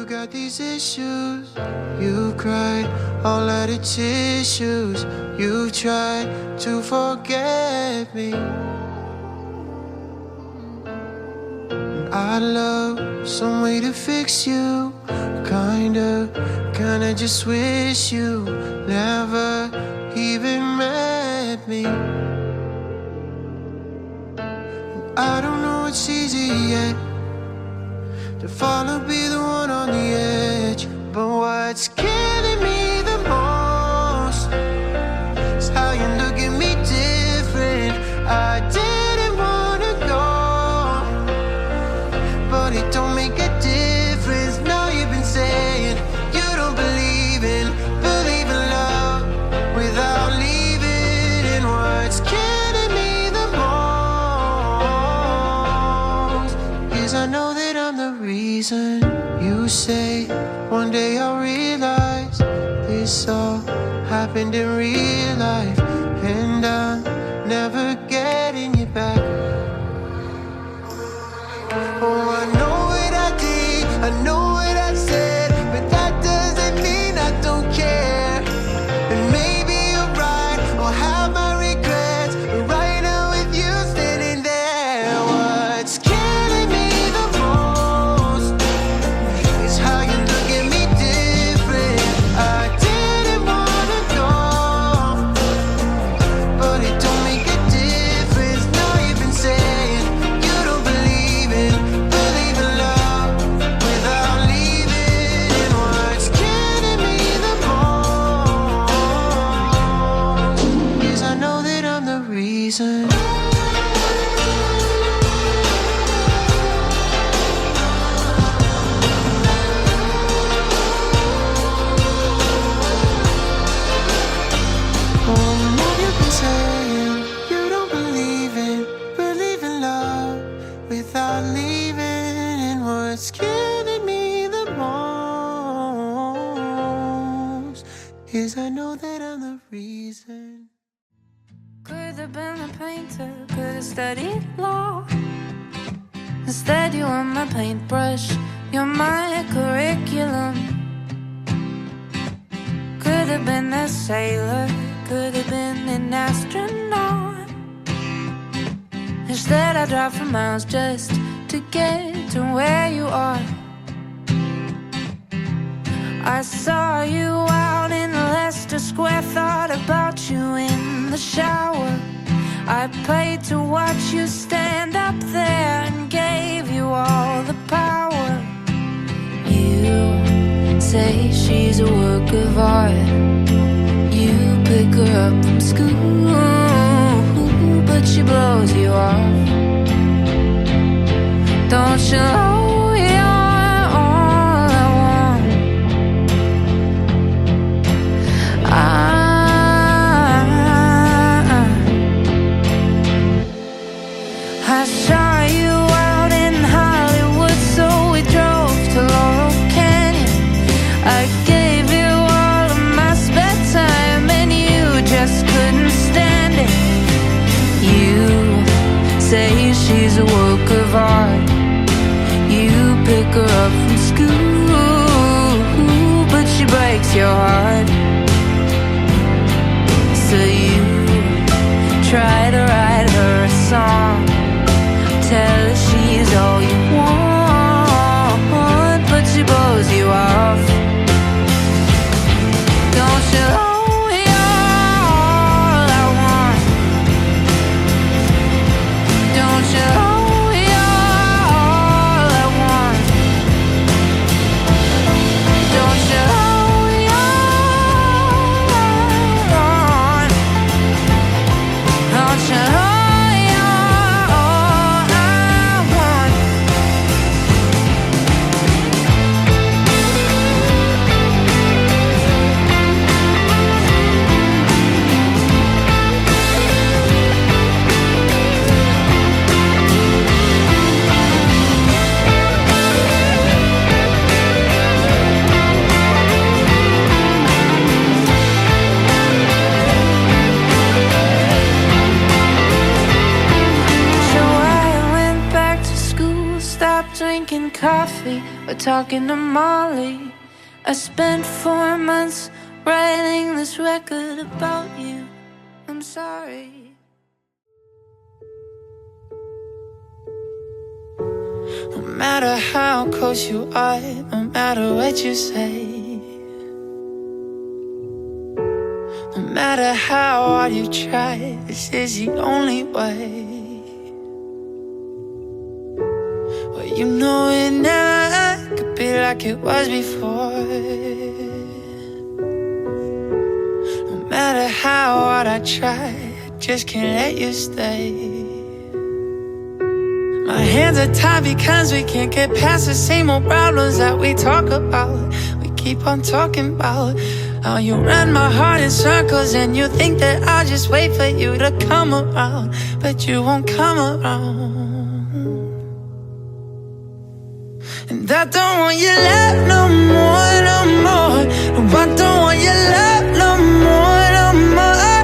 You got these issues. You cried all of the tissues. You tried to forget me. And I'd love some way to fix you. Kinda just wish you never even met me. And I don't know it's easy yet to follow, be the one on the edge. But what's killing me the most is how you look at me different. I didn't wanna go, but it don't make a difference. Now you've been saying you don't believe in love without leaving. And what's killing me the most is I know that I'm the reason. You say one day I'll realize this all happened in real life, and I'm never getting you back. Oh, I know what I did, I know what I said, but that doesn't mean I don't care. And maybe you're right, I'll have my regrets, but right now with you standing there, what's killing me the most is how you look at me different. I didn't wanna go, but it don't make a difference. Now you've been saying you don't believe in love without leaving. And what's killing me the most is I know that I'm the reason. Oh, now you've been saying you don't believe in love without leaving. And what's killing me the most is I know that I'm the reason. Could have been a painter, could have studied law. Instead you are my paintbrush, you're my curriculum. Could have been a sailor, could have been an astronaut. Instead I drive for miles just to get to where you are. I saw you out in Leicester Square, thought about you in the shower. I paid to watch you stand up there and gave you all the power. You say she's a work of art. You pick her up from school, but she blows you off. Don't you know you're all I want? I saw you out in Hollywood, so we drove to Laurel Canyon. I gave you all of my spare time, and you just couldn't stand it. You say she's a work of art. You pick her up from school, but she breaks your heart. So you try to write her a song, tell her she's all you want, but she blows you off. Don't you know you're all I want? Don't you know you're all I want? Don't you know you're all I want? we were talking to Molly. I spent 4 months writing this record about you. I'm sorry. No matter how close you are, no matter what you say, no matter how hard you try, this is the only way. Well, you know it never could be like it was before. No matter how hard I try, I just can't let you stay. My hands are tied because we can't get past the same old problems that we talk about. We keep on talking about how you run my heart in circles, and you think that I'll just wait for you to come around, but you won't come around. And I don't want your love no more, no more. No, I don't want your love no more, no more.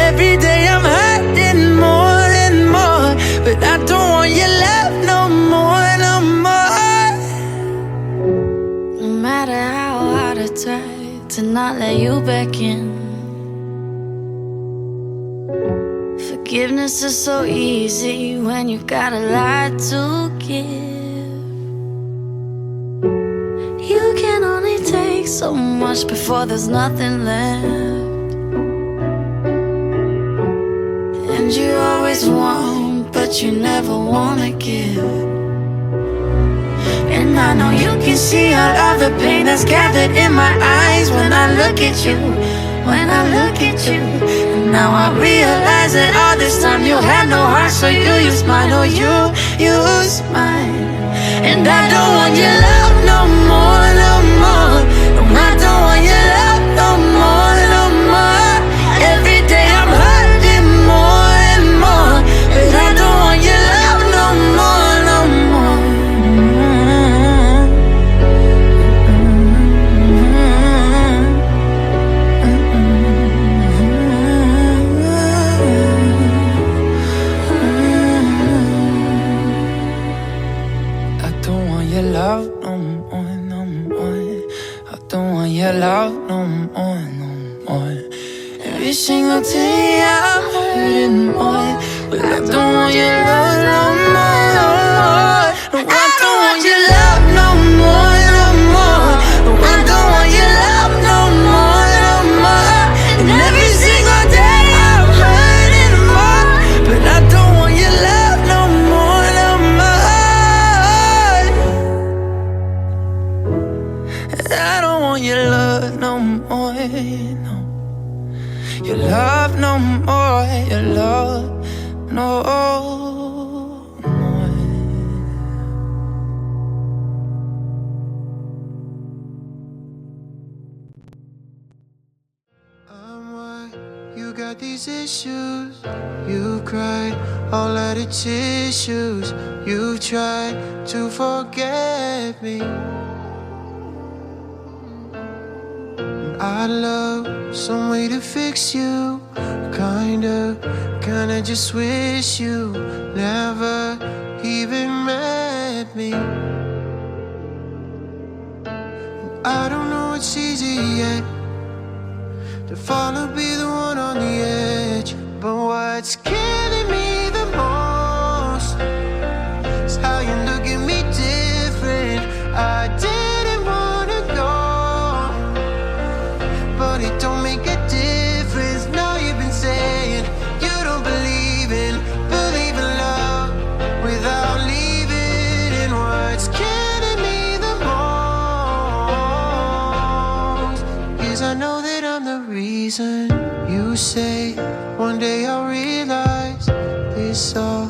Every day I'm hurting more and more, but I don't want your love no more, no more. No matter how hard I try to not let you back in, forgiveness is so easy when you've got a lot to give. You can only take so much before there's nothing left. And you always want, but you never wanna give. And I know you can see all of the pain that's gathered in my eyes when I look at you, when I look at you. And now I realize that all this time you had no heart, so you used mine, oh you used mine. And I don't want your love no more, no more. No, I don't want your love no more, no more. Every day I'm hurting more and more, but I don't want your love no more, no more. I don't want your love no more, no more. I don't want your love no more, no more. Every single day I'm hurting more, but I don't want your love no more, no more. No, I don't want your love no more, no more. No, I don't want your love no more, no more. And every single day I'm hurting more, but I don't want your love no more, no more. I don't want your love no more, no. Your love no more, your love no more. I'm why you got these issues. You cried all of the tissues. You tried to forget me. I'd love some way to fix you. Kinda just wish you never even met me. I don't know it's easy yet to follow, be the one on the edge. But what's killing me the most is how you look at me different. I didn't wanna go, but it don't make a difference. Now you've been saying you don't believe in love without leaving. And what's killing me the most is I know that I'm the reason. You say one day I'll realize this all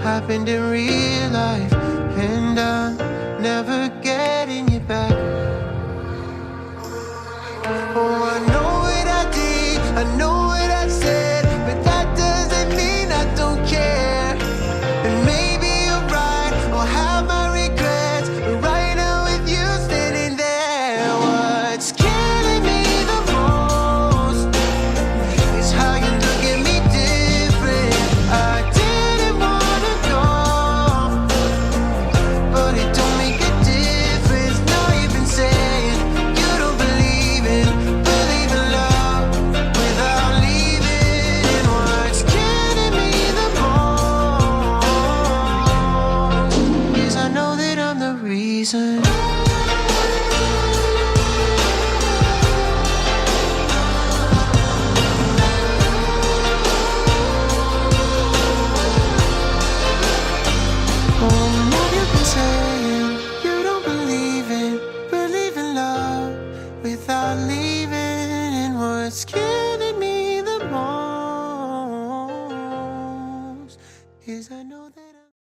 happened in real life, and I never get